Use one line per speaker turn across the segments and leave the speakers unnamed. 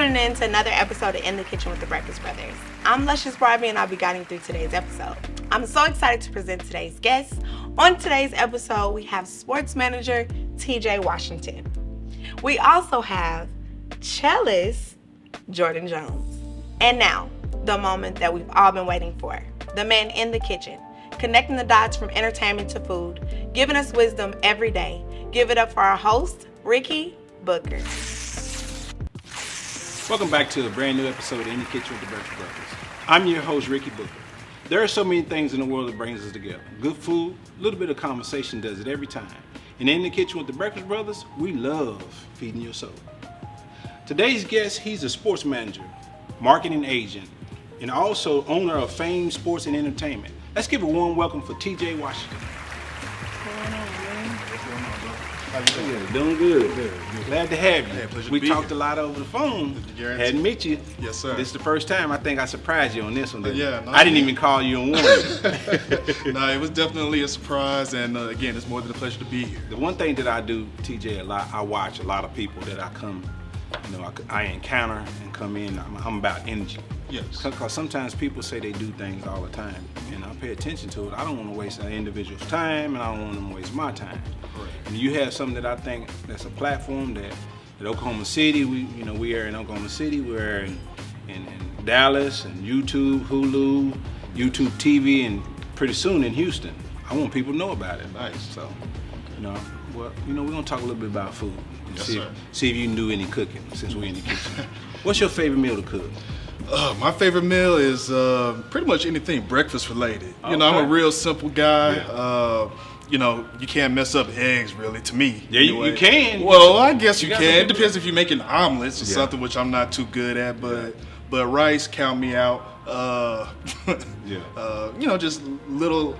tuning in to another episode of In the Kitchen with the Breakfast Brothers. I'm Luscious Barbie and I'll be guiding through today's episode. I'm so excited to present today's guest. On today's episode, we have sports manager TJ Washington. We also have cellist Jordan Jones. And now, the moment that we've all been waiting for. The man in the kitchen, connecting the dots from entertainment to food, giving us wisdom every day. Give it up for our host, Ricky Booker.
Welcome back to a brand new episode of In the Kitchen with the Breakfast Brothers. I'm your host, Ricky Booker. There are so many things in the world that brings us together. Good food, a little bit of conversation does it every time. And In the Kitchen with the Breakfast Brothers, we love feeding your soul. Today's guest, he's a sports manager, marketing agent, and also owner of Fame Sports and Entertainment. Let's give a warm welcome for TJ Washington. Doing good. Glad to have you.
Pleasure
We
to be
talked
here.
a lot over the phone. Hadn't met you.
Yes, sir.
This is the first time I think I surprised you on this one.
Yeah,
I didn't even call you and warn you.
No, it was definitely a surprise, and again, it's more than a pleasure to be here.
The one thing that I do, TJ, a lot, I watch a lot of people that I come, I encounter and come in. I'm about energy.
Yes.
Because sometimes people say they do things all the time, and I pay attention to it. I don't want to waste an individual's time, and I don't want them to waste my time.
Correct.
And you have something that I think that's a platform that Oklahoma City, we are in Oklahoma City, we're in Dallas and YouTube, Hulu, YouTube TV, and pretty soon in Houston. I want people to know about it.
Nice.
So, we're gonna talk a little bit about food. And
Yes,
see,
sir.
see if you can do any cooking since we're in the kitchen. What's your favorite meal to cook?
My favorite meal is pretty much anything breakfast related. I'm
Okay.
a real simple guy.
Yeah.
You can't mess up eggs really, to me.
Yeah, you
anyway.
can.
Well, I guess
You
you
got
can.
to
It depends if you're making omelets or
Yeah.
something, which I'm not too good at. But rice, count me out. Just little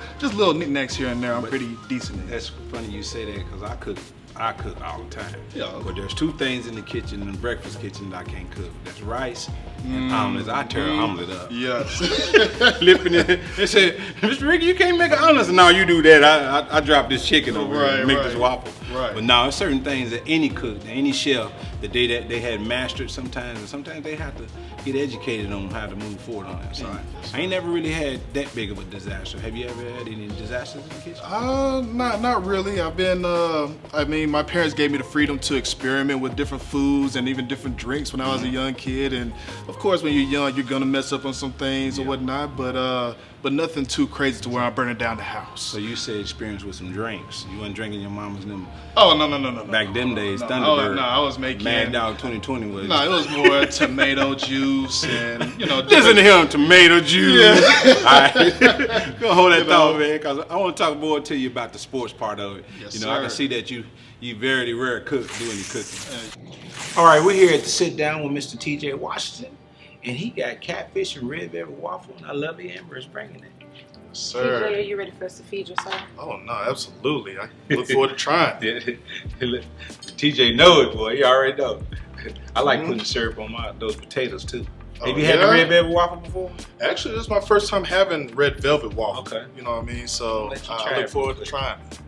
knickknacks here and there. I'm pretty decent at.
That's funny you say that because I cook all the time.
Yeah.
But there's two things in the kitchen, in the breakfast kitchen, that I can't cook. That's rice and omelets. I tear an omelet up.
Yes.
Flipping it. They said, Mr. Ricky, you can't make an omelet. No, you do that. I drop this chicken over here and make this waffle.
Right.
But no, there's certain things that any cook, any chef, that they had mastered sometimes, and sometimes they have to get educated on how to move forward on that side. I ain't never really had that big of a disaster. Have you ever had any disasters in the kitchen?
Not really. I've been, my parents gave me the freedom to experiment with different foods and even different drinks when I was a young kid. And of course, when you're young, you're gonna mess up on some things or whatnot, but nothing too crazy to where I'm burning down the house.
So you said experience with some drinks. You wasn't drinking your mama's them
Oh, no.
back them days,
No,
Thunderbird.
I was making...
Mad Dog 2020 was.
No, it was more tomato juice and,
Listen to him, tomato juice.
Yeah.
All right. Go hold that thought, man, because I want to talk more to you about the sports part of it.
Yes,
I can
sir.
see that you very rare cook doing the cooking. All right, we're here at the sit down with Mr. TJ Washington, and he got catfish and red velvet waffle, and I love the Amber is bringing it.
Sir.
TJ, are you ready for us to feed yourself?
Oh, no, absolutely. I look forward to trying.
TJ know it, boy. You already know. I like putting syrup on those potatoes too. Have you had the red velvet waffle before?
Actually, this is my first time having red velvet waffle.
Okay.
You know what I mean? So
Let you
I
try
look
it
forward
real
to
quick.
trying it.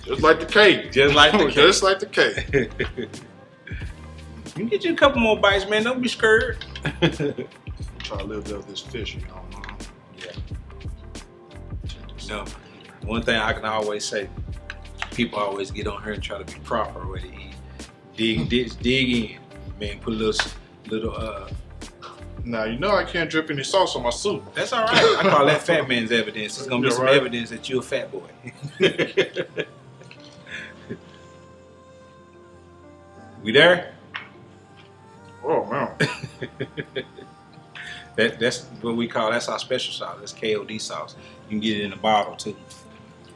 Just like the cake.
Just like the cake.
Just like the cake.
You can get you a couple more bites, man. Don't be scared.
Try to live up this fish,
Yeah. One thing I can always say, people always get on here and try to be proper with it. Dig in, man. Put a little.
Now, I can't drip any sauce on my soup.
That's all right. I call that fat man's evidence. It's gonna be
Yeah,
some
right.
evidence that you're a fat boy. We there?
Oh, man.
That's what we call. That's our special sauce. That's KOD sauce. You can get it in a bottle too.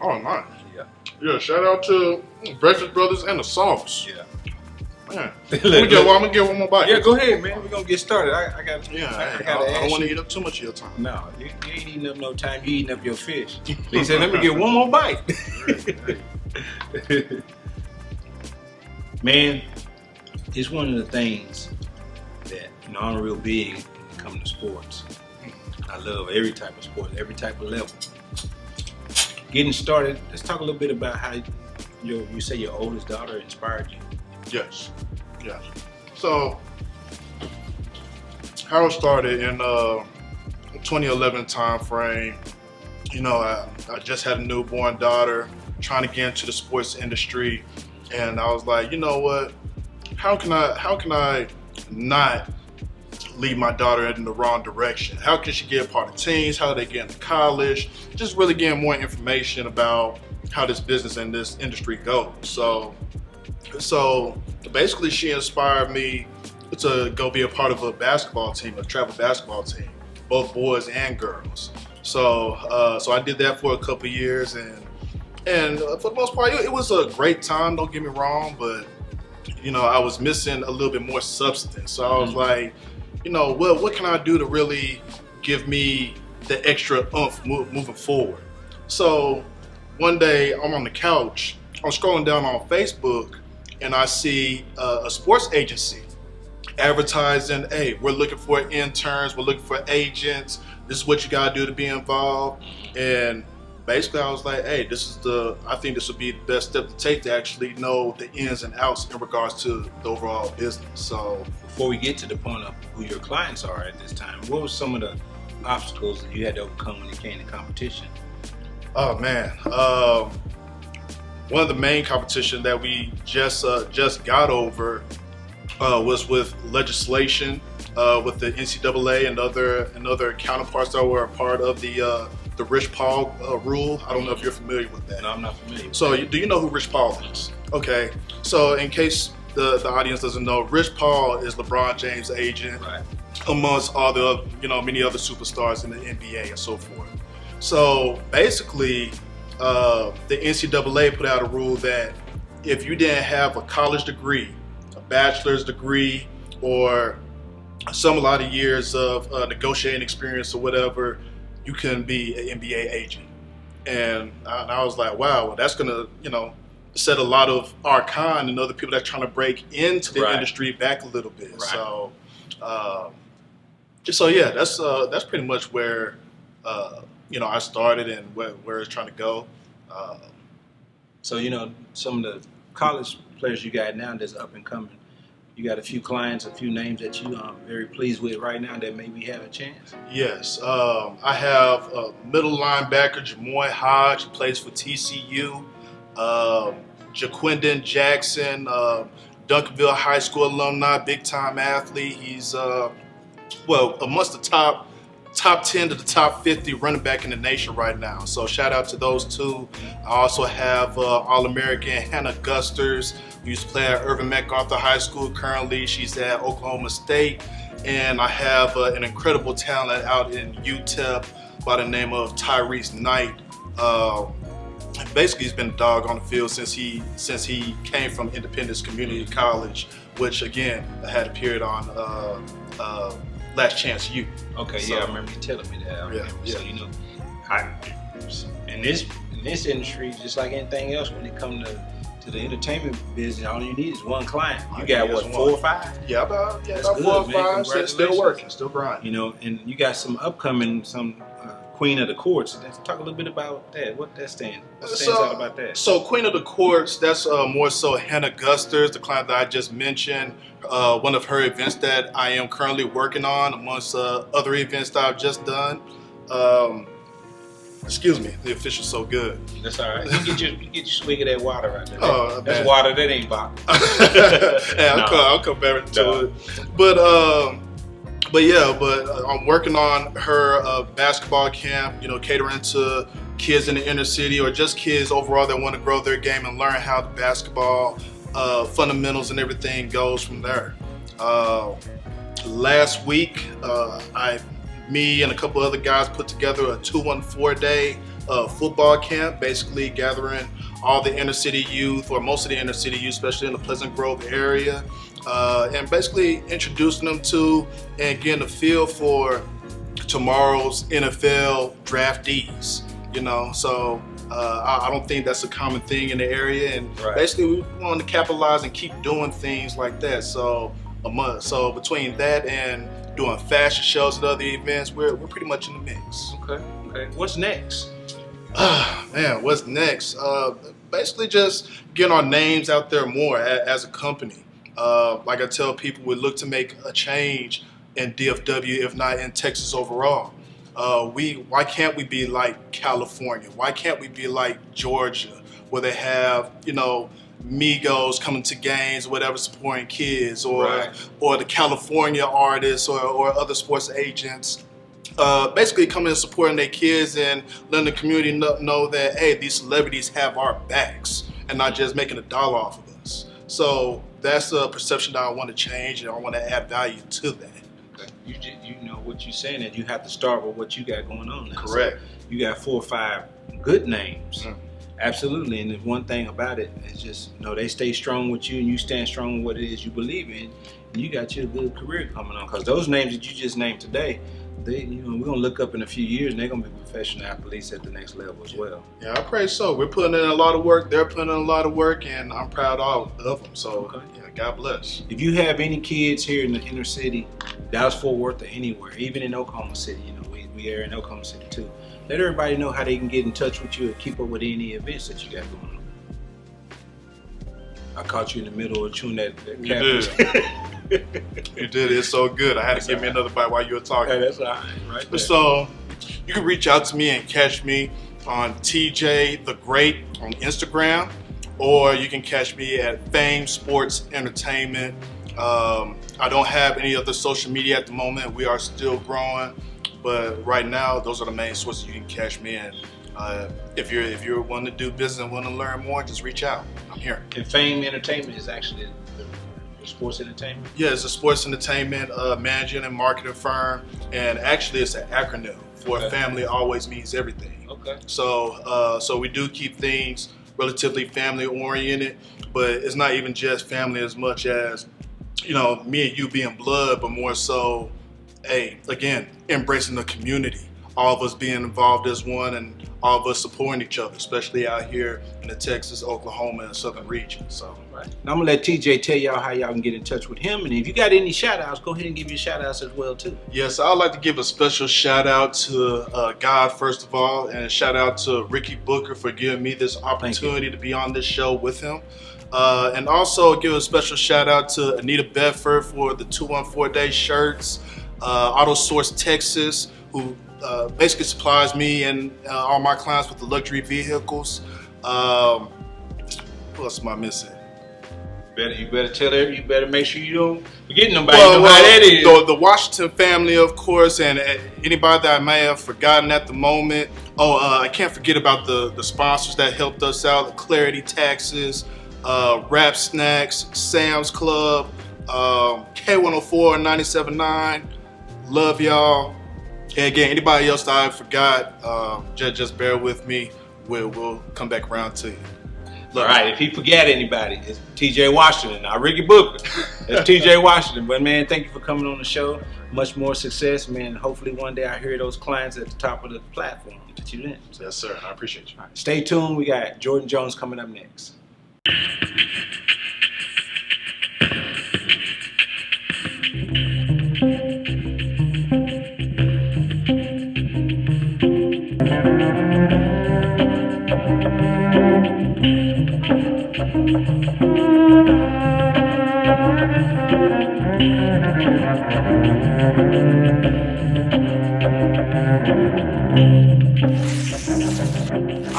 Oh, nice.
Yeah.
Yeah, shout out to Breakfast Brothers and the sauce.
Yeah.
Man.
Look,
I'm gonna get one more bite.
Yeah, go ahead, man. We're gonna get started. I got.
Yeah,
I
I
gotta
don't
ask
want to
you.
eat up too much of your time.
No, you ain't eating up no time. You eating up your fish. He said, "Let me get one more bite." Man, it's one of the things that I'm real big when it comes to sports. I love every type of sport, every type of level. Getting started. Let's talk a little bit about how you say your oldest daughter inspired you.
Yes. So how it started in 2011 time frame. You know, I just had a newborn daughter, trying to get into the sports industry, and I was like, you know what? How can I not lead my daughter in the wrong direction? How can she get a part of teams? How do they get into college? Just really getting more information about how this business and this industry goes. So basically, she inspired me to go be a part of a basketball team, a travel basketball team, both boys and girls. So I did that for a couple of years, and for the most part, it was a great time. Don't get me wrong, but you know, I was missing a little bit more substance. So I was like, you know, what can I do to really give me the extra oomph moving forward? So one day I'm on the couch, I'm scrolling down on Facebook, and I see a sports agency advertising, hey, we're looking for interns, we're looking for agents, this is what you gotta do to be involved. And basically I was like, hey, I think this would be the best step to take to actually know the ins and outs in regards to the overall business. So
before we get to the point of who your clients are at this time, what were some of the obstacles that you had to overcome when it came to competition?
Oh man, one of the main competition that we just got over was with legislation, with the NCAA and other counterparts that were a part of the Rich Paul rule. I don't know if you're familiar with that.
No, I'm not familiar.
So do you know who Rich Paul is? Okay, so in case the audience doesn't know, Rich Paul is LeBron James' agent,
right,
amongst all the many other superstars in the NBA and so forth. So basically, the NCAA put out a rule that if you didn't have a college degree, a bachelor's degree, or a lot of years of negotiating experience or whatever, you couldn't be an NBA agent. And I was like, wow, well, that's gonna, set a lot of our kind and other people that are trying to break into the industry back a little bit. Right. So yeah, that's pretty much where I started and where it's trying to go.
So some of the college players you got now that's up and coming, you got a few clients, a few names that you are very pleased with right now that maybe have a chance?
Yes. I have a middle linebacker, Jamoy Hodge, who plays for TCU. Jaquindon Jackson, Duncanville High School alumni, big-time athlete. He's, amongst the top 10 to the top 50 running back in the nation right now. So shout out to those two. I also have All-American Hannah Gusters, who used to play at Irvin MacArthur High School. Currently, she's at Oklahoma State. And I have an incredible talent out in UTEP by the name of Tyrese Knight. Basically, he's been a dog on the field since he came from Independence Community College, which again I had appeared on Last Chance U.
Okay, so, yeah, I remember you telling me that. So in this industry, just like anything else, when it comes to the entertainment business, all you need is one client. You got what, 4 or 5?
Yeah, about 4 or 5. Still working, still grinding.
And you got some upcoming Queen of the Courts. Let's talk a little bit about that. What stands out about that? So
Queen of the Courts, that's more so Hannah Gusters, the client that I just mentioned. One of her events that I am currently working on, amongst other events that I've just done. Excuse me, the official's so good.
That's all right. You get your swig of that water right there.
Oh,
that's water that ain't bottled.
Yeah, I'll come back to it. But I'm working on her basketball camp, catering to kids in the inner city or just kids overall that want to grow their game and learn how the basketball fundamentals and everything goes from there. Last week, me and a couple other guys put together a 2-1-4-day football camp, basically gathering all the inner city youth, or most of the inner city youth, especially in the Pleasant Grove area, and basically introducing them to and getting a feel for tomorrow's NFL draftees. So I don't think that's a common thing in the area, and basically we want to capitalize and keep doing things like that. So between that and doing fashion shows and other events, we're pretty much in the mix.
Okay. What's next?
Man, what's next? basically just getting our names out there more as a company. Like I tell people, we look to make a change in DFW, if not in Texas overall. Why can't we be like California? Why can't we be like Georgia, where they have, Migos coming to games, whatever, supporting kids, or the California artists or other sports agents, basically coming and supporting their kids and letting the community know that, hey, these celebrities have our backs and not just making a dollar off of us. So that's a perception that I want to change, and I want to add value to that.
You know what you're saying, that you have to start with what you got going on now.
Correct.
So you got 4 or 5 good names. Absolutely. And the one thing about it is just, they stay strong with you, and you stand strong with what it is you believe in, and you got your good career coming on. Because those names that you just named today, we're gonna look up in a few years, and they're gonna be professional athletes at the next level as well.
Yeah, I pray so. We're putting in a lot of work. They're putting in a lot of work, and I'm proud of them. So, yeah, God bless.
If you have any kids here in the inner city, Dallas-Fort Worth, or anywhere, even in Oklahoma City, we are in Oklahoma City too. Let everybody know how they can get in touch with you and keep up with any events that you got going on. I caught you in the middle of chewing that
You did. You did. It's so good. I had to give me another bite while you were talking.
Hey, that's all right there.
So you can reach out to me and catch me on TJ the Great on Instagram, or you can catch me at Fame Sports Entertainment. I don't have any other social media at the moment. We are still growing, but right now those are the main sources you can catch me in. If you're wanting to do business and want to learn more, just reach out. I'm here.
And Fame Entertainment is actually the sports entertainment?
Yeah, it's a sports entertainment managing and marketing firm, and actually it's an acronym for Family Always Means Everything.
Okay.
So we do keep things relatively family oriented, but it's not even just family as much as, me and you being blood, but more so, again, embracing the community. All of us being involved as one, and all of us supporting each other, especially out here in the Texas, Oklahoma, and southern region. So,
right. Now I'm gonna let TJ tell y'all how y'all can get in touch with him, and if you got any shout outs, go ahead and give your shout outs as well too.
Yes, I'd like to give a special shout out to God first of all, and a shout out to Ricky Booker for giving me this opportunity to be on this show with him. And also give a special shout out to Anita Bedford for the 214 Day shirts, Auto Source Texas, who basically supplies me and all my clients with the luxury vehicles. Who else am I missing?
You better tell her. You better make sure you don't forget nobody. Know how that is.
The Washington family, of course, and anybody that I may have forgotten at the moment. I can't forget about the sponsors that helped us out: Clarity Taxes, Rap Snacks, Sam's Club, K104 97.9. Love y'all. And again, anybody else that I forgot, just bear with me. We'll come back around to you.
All right, if he forgot anybody, it's TJ Washington, not Ricky Booker. It's TJ Washington. But man, thank you for coming on the show. Much more success, man. Hopefully one day I hear those clients at the top of the platform that you're in.
Yes, sir. I appreciate you.
Right, stay tuned. We got Jordan Jones coming up next.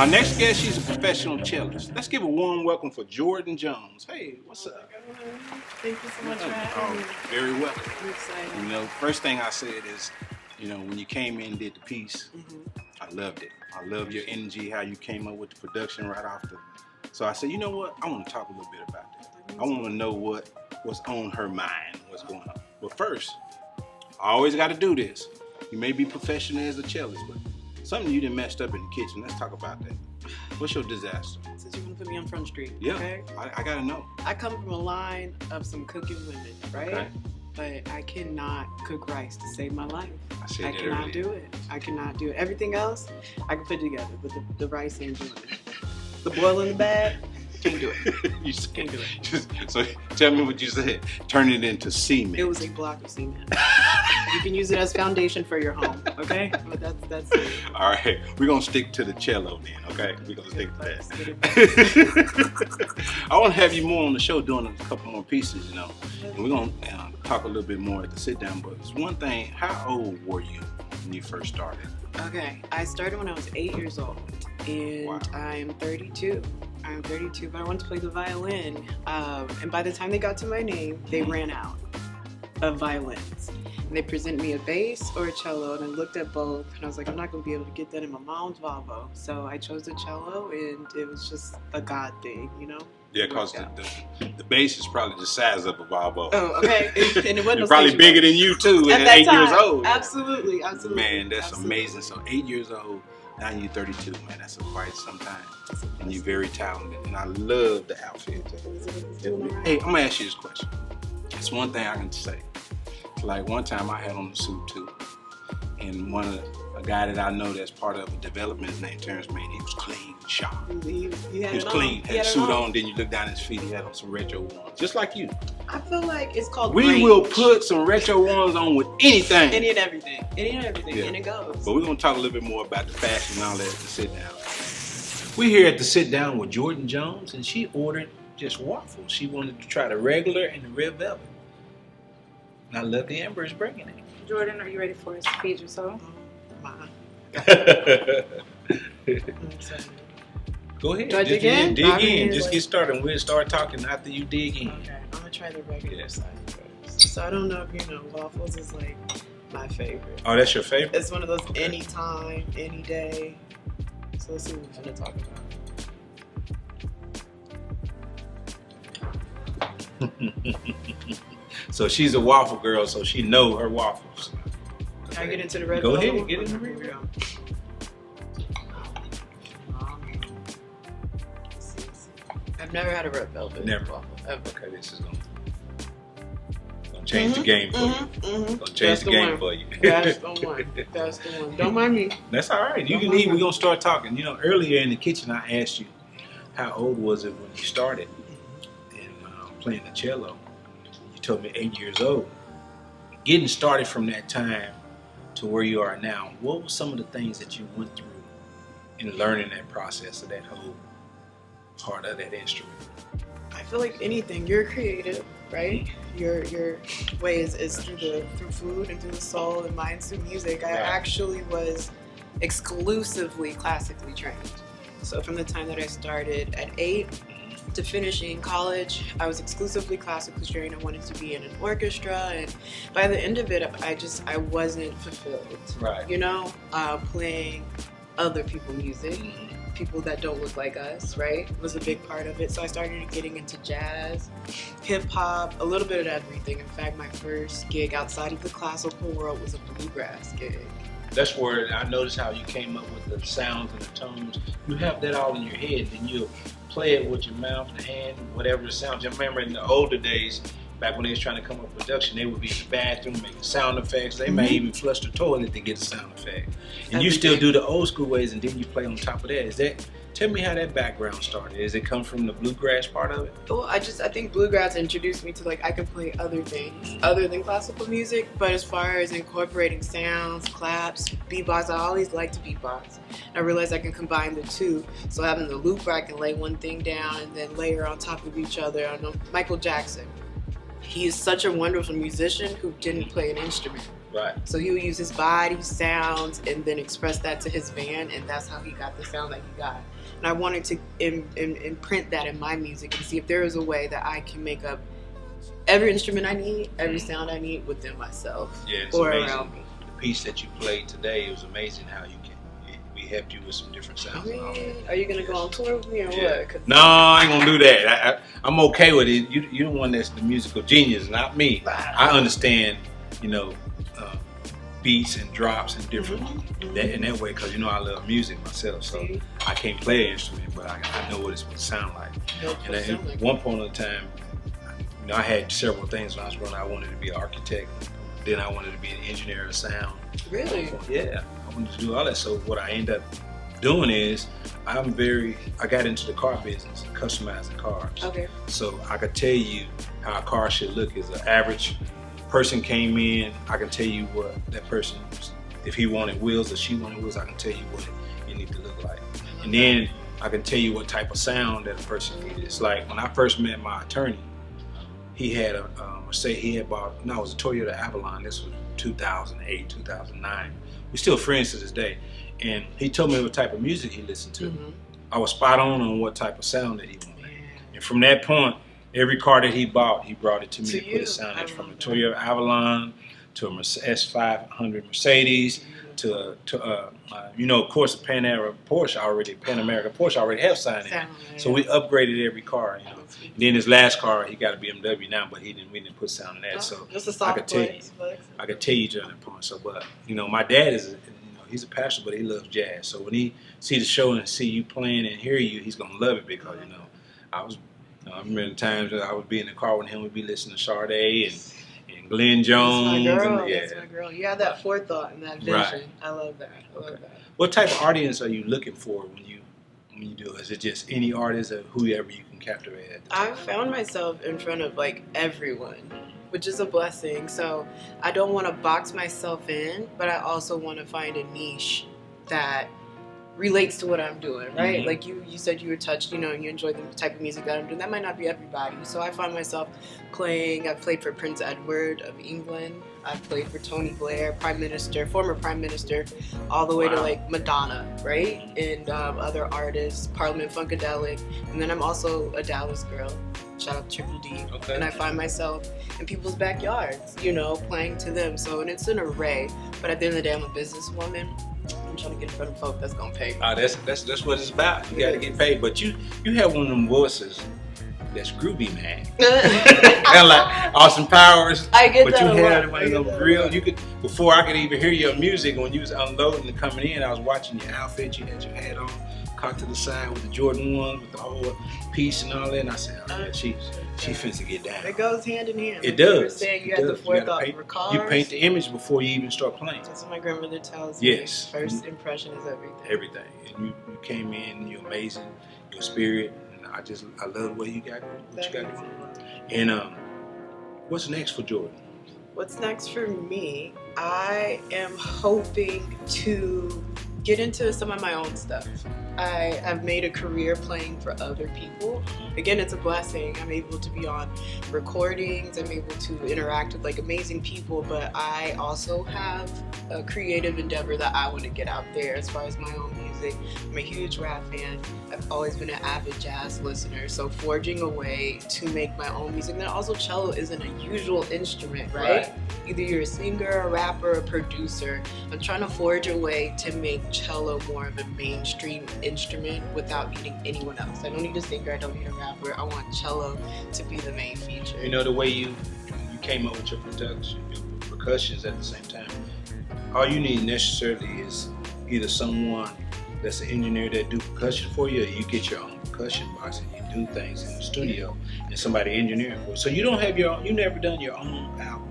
Our next guest, she's a professional cellist. Let's give a warm welcome for Jordan Jones. Hey, what's up?
Thank you so much for having me.
Very welcome.
I'm excited.
First thing I said is, when you came in and did the piece, I loved it. I love your energy, how you came up with the production right off the. So I said, you know what? I want to talk a little bit about that. I want to know what's on her mind, what's going on. But first, I always got to do this. You may be professional as a cellist, but something you done messed up in the kitchen. Let's talk about that. What's your disaster?
Since you're gonna put me on Front Street,
Yeah,
okay?
I gotta know.
I come from a line of some cooking women, right?
Okay.
But I cannot cook rice to save my life.
I
cannot do it. I cannot do it. Everything else I can put together, but the rice ain't doing it. The boil in the bag, can't do it.
You
Can't do it.
So tell me what you said. Turn it into cement.
It was a block of cement. You can use it as foundation for your home, okay? But that's it.
All right, we're gonna stick to the cello then, okay? We're gonna stick to
Let's get it
that. I want to have you more on the show doing a couple more pieces, you know, and we're gonna talk a little bit more at the sit down. But it's one thing, how old were you when you first started?
Okay, I started when I was 8 years old, and
Wow.
I'm 32. I'm 32, but I wanted to play the violin. And by the time they got to my name, they ran out of violins. And they presented me a bass or a cello, and I looked at both, and I was like, I'm not going to be able to get that in my mom's Volvo. So I chose the cello, and it was just a God thing, you know?
Yeah, because the bass is probably the size of a Volvo.
Oh, okay. And it wasn't no
probably
station
bigger
wagon.
than you too
At
at
that
8 years
time.
old.
Absolutely, absolutely.
Man, that's
Absolutely.
amazing. So 8 years old, now you're 32, man. That's a quite some time. And you're very talented. And I love the outfit. Hey, I'm gonna ask you this question. It's one thing I can say. Like one time I had on the suit too. And a guy that I know that's part of the development is named Terrence, man. He was clean, sharp.
He had
He was
it
clean,
on.
had a suit on, then you look down his feet, he had on some retro ones. Just like you.
I feel like it's called
We
range.
will put some retro ones on with anything.
Any and everything. Any and everything.
Yeah.
And it goes.
But we're gonna talk a little bit more about the fashion and all that at the sit down. We're here at the sit down with Jordan Jones, and she ordered just waffles. She wanted to try the regular and the red velvet. And I love the Amber is bringing it.
Jordan, are you ready for us to feed you so?
My.
Go ahead.
Do I
Just
dig in?
Dig
I
in.
mean,
Just
like-
get started. We'll start talking after you dig in.
Okay, I'm gonna try the regular
Yeah.
side first. So I don't know if you know, waffles is like my favorite.
Oh, that's your favorite?
It's one of those anytime, any day. So let's see what we're gonna talk about.
So she's a waffle girl, so she know her waffles.
Can I get into the red
Go
velvet?
ahead, get in the
Here
red
we go. I've never had a red velvet.
Never.
waffle, ever.
Okay, this is gonna change the game for you. Gonna change
That's
the game
one.
for you.
That's the one. That's the one. Don't mind me.
That's all right. You can eat. We're gonna start talking. You know, earlier in the kitchen, I asked you how old was it when you started in playing the cello. You told me 8 years old. Getting started from that time to where you are now, what were some of the things that you went through in learning that process of that whole part of that instrument?
I feel like anything, you're creative, right? Your way is through food and through the soul, and mine's through music. I
Right.
actually was exclusively classically trained. So from the time that I started at 8 to finishing college, I was exclusively classically trained. I wanted to be in an orchestra, and by the end of it, I wasn't fulfilled.
Right.
You know, playing other people's music. People that don't look like us, right, was a big part of it. So I started getting into jazz, hip hop, a little bit of everything. In fact, my first gig outside of the classical world was a bluegrass gig.
That's where I noticed how you came up with the sounds and the tones. You have that all in your head, and you'll play it with your mouth, the hand, whatever the sounds. I remember in the older days, back when they was trying to come up with production, they would be in the bathroom making sound effects. They may even flush the toilet to get a sound effect. And you still do the old school ways, and then you play on top of that. Tell me how that background started. Does it come from the bluegrass part of it?
Well, I think bluegrass introduced me to, like, I can play other things other than classical music, but as far as incorporating sounds, claps, beatbox, I always liked to beatbox. And I realized I can combine the two. So having the loop where I can lay one thing down and then layer on top of each other. I know Michael Jackson. He is such a wonderful musician who didn't play an instrument.
Right.
So he would use his body, sounds, and then express that to his band, and that's how he got the sound that he got. And I wanted to imprint that in my music and see if there is a way that I can make up every instrument I need, every sound I need within myself
Yeah, it's
or
amazing.
around me.
The piece that you played today, it was amazing how we helped you with some different sounds. and all that.
Are you going to go on tour with me or
Yeah.
what? 'Cause
No, I ain't gonna do that. I'm okay with it. You're the one that's the musical genius, not me. I understand, beats and drops and different in that way, because I love music myself. So
See?
I can't play an instrument, but I know what it's supposed to sound like. And at one point in time, I had several things when I was growing up. I wanted to be an architect. Then I wanted to be an engineer of sound.
Really?
Yeah, I wanted to do all that. So what I end up doing is I got into the car business, customizing cars.
Okay.
So I could tell you how a car should look as an average person came in, I can tell you what that person, if he wanted wheels or she wanted wheels, I can tell you what it needs to look like. And then I can tell you what type of sound that a person needed. It's like when I first met my attorney, he had a it was a Toyota Avalon. This was 2008, 2009. We're still friends to this day. And he told me what type of music he listened to. I was spot on what type of sound that he wanted. And from that point, every car that he bought, he brought it to me to put a sound in, from a Toyota Avalon to a S500 Mercedes to of course, a Panamera Porsche already have sound in it. So we upgraded every car, you know. And then his last car, he got a BMW now, but we didn't put sound in that. So I could tell you during that point. So, but my dad is, he's a pastor, but he loves jazz. So when he see the show and see you playing and hear you, he's gonna love it because I remember the times that I would be in the car with him, we'd be listening to Sade and Glenn Jones.
That's my girl. You have that forethought and that vision.
Right.
I love that.
What type of audience are you looking for when you do it? Is it just any artist or whoever you can captivate?
I've found myself in front of everyone, which is a blessing. So I don't want to box myself in, but I also want to find a niche that relates to what I'm doing, right? Like you said you were touched, and you enjoy the type of music that I'm doing. That might not be everybody. So I find myself I've played for Prince Edward of England. I've played for Tony Blair, former Prime Minister, all the way to Madonna, right? And other artists, Parliament Funkadelic. And then I'm also a Dallas girl. Shout out to Triple D.
Okay.
And I find myself in people's backyards, playing to them. So, and it's an array. But at the end of the day, I'm a businesswoman. I'm trying to get in front of folk that's gonna pay me.
That's what it's about. You gotta get paid. But you have one of them voices that's groovy, man. Kind of like Austin Powers.
I get
but
that.
You had one of them real. Before I could even hear your music, when you was unloading and coming in, I was watching your outfit. You had your hat on, cocked to the side with the Jordan 1, with the whole piece and all that. And I said, she finna to get down.
It goes hand in hand.
It does.
You were saying you have the forethought for cars.
You paint the image before you even start playing.
That's what my grandmother tells me.
Yes.
First impression is everything.
Everything. And you came in, you're amazing, your spirit. I love the way you got going. And what's next for Jordan?
What's next for me? I am hoping to get into some of my own stuff. I have made a career playing for other people. Again, it's a blessing. I'm able to be on recordings. I'm able to interact with amazing people, but I also have a creative endeavor that I want to get out there as far as my own music. I'm a huge rap fan. I've always been an avid jazz listener, so forging a way to make my own music. And then also cello isn't a usual instrument, right? Either you're a singer, a rapper, a producer. I'm trying to forge a way to make cello more of a mainstream instrument without needing anyone else. I don't need a singer, I don't need a rapper. I want cello to be the main feature.
The way you came up with your percussions at the same time, all you need necessarily is either someone that's an engineer that do percussion for you, or you get your own percussion box and you do things in the studio and somebody engineering for you. So you don't have you never done your own album?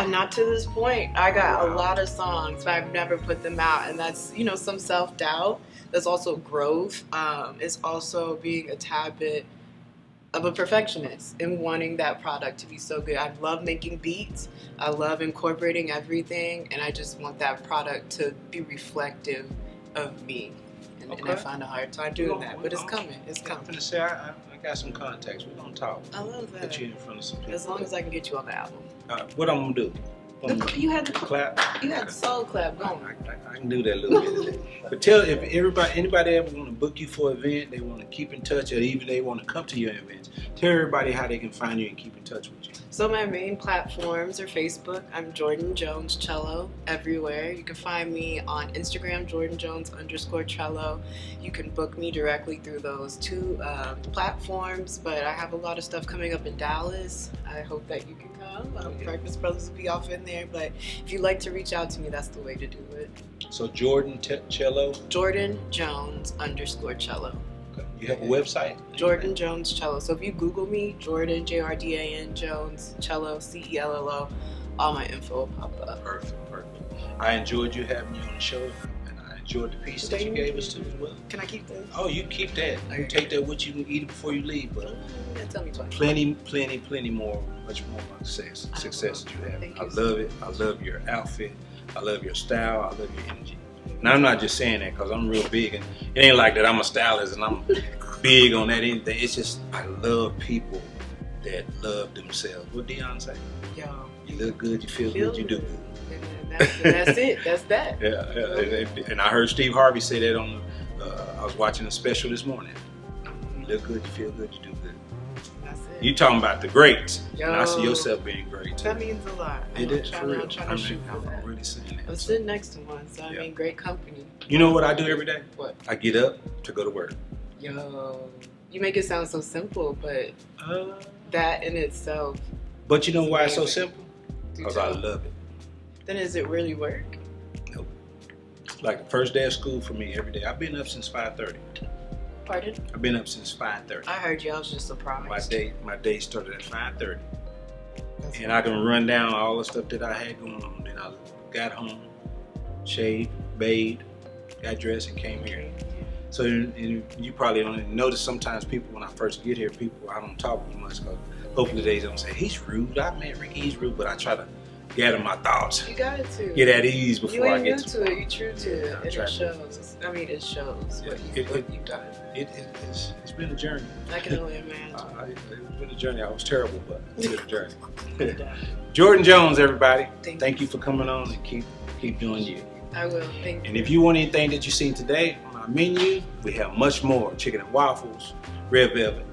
Not to this point. I got a lot of songs, but I've never put them out, and that's some self-doubt. There's also growth. It's also being a tad bit of a perfectionist and wanting that product to be so good. I love making beats. I love incorporating everything, and I just want that product to be reflective of me. And I find a hard time doing that, but it's coming. It's coming.
I'm gonna say I got some contacts. We're gonna talk.
I love that.
Put you in front of some people.
As long as I can get you on the album.
What I'm gonna do?
You had the
clap.
You had the soul clap going.
I can do that a little bit. But tell if anybody ever want to book you for an event, they want to keep in touch, or even they want to come to your events. Tell everybody how they can find you and keep in touch with you.
So my main platforms are Facebook. I'm Jordan Jones Cello everywhere. You can find me on Instagram, Jordan Jones _cello. You can book me directly through those two platforms. But I have a lot of stuff coming up in Dallas. I hope that you can come. Breakfast Brothers will be off in there. But if you'd like to reach out to me, that's the way to do it.
So Jordan Cello?
Jordan Jones _cello.
Okay. You have a website?
Jordan Jones Cello. So if you Google me, Jordan, Jordan Jones, Cello, CELLO, all my info will pop up.
Perfect. I enjoyed you having you on the show, and I enjoyed the piece that you gave us too as well.
Can I keep this?
Oh, you keep that. You take that with you and eat it before you leave. But
Tell me twice.
plenty more, much more success that you have. I love it. I love your outfit. I love your style. I love your energy. Now I'm not just saying that because I'm real big, and it ain't like that I'm a stylist and I'm big on that anything. It's just I love people that love themselves. What Deion say?
Yo,
You look good, you feel good, you do good.
That's it. That's that.
Yeah. And I heard Steve Harvey say that on. I was watching a special this morning. You look good, you feel good, you do good.
That's it.
You talking about the greats,
Yo,
and I see yourself being great too.
That means a lot.
It is for real.
I'm
really saying that.
I'm sitting next to one, so I
Yeah.
mean, great company.
You know what I do every day?
What?
I get up to go to work.
Yo, you make it sound so simple, but that in itself.
But you know why it's so simple?
Do
Because I
tell.
love it.
Then is it really work?
Nope. Like the first day of school for me every day. I've been up since 5:30.
Pardon?
I've been up since 5:30.
I heard you. I was just surprised.
My day started at 5:30.
That's
And I can run down all the stuff that I had going on. Then I got home, shaved, bathed, got dressed, and came here. So you probably don't even notice sometimes people, when I first get here, I don't talk too much because hopefully they don't say, he's rude. I met Ricky, he's rude. But I try to gather my thoughts,
You got to.
get at ease
You
before I
ain't
get
new to it. You true to
Yeah,
it.
I
And
try
it
to.
shows. I mean, it shows
Yeah,
what you've done.
It's been a journey.
I can only imagine.
It's been a journey. I was terrible, but it's been a journey. Jordan Jones, everybody. Thank you for coming on and keep doing you.
I will. Thank you.
And if you want anything that you've seen today on our menu, we have much more. Chicken and waffles, red velvet,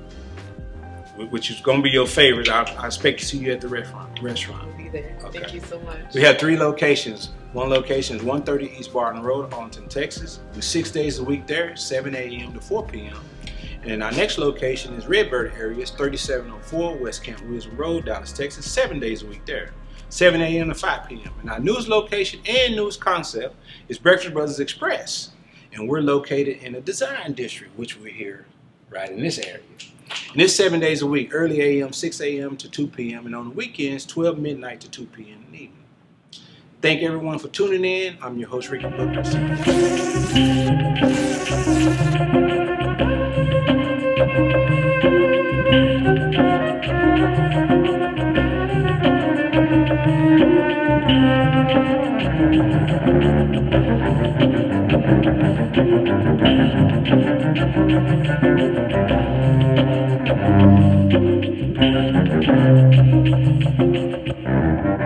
which is going to be your favorite. I expect to see you at the restaurant.
I'll be there.
Okay.
Thank you so much.
We have 3 locations. One location is 130 East Bardin Road, Arlington, Texas. We're 6 days a week there, 7 a.m. to 4 p.m. And our next location is Redbird area. It's 3704 West Camp Wisdom Road, Dallas, Texas. 7 days a week there, 7 a.m. to 5 p.m. And our newest location and newest concept is Breakfast Brothers Express. And we're located in a design district, which we're here right in this area. And it's 7 days a week, early a.m., 6 a.m. to 2 p.m. And on the weekends, 12 midnight to 2 p.m. in the evening. Thank everyone for tuning in. I'm your host, Ricky Booker.
Thank you.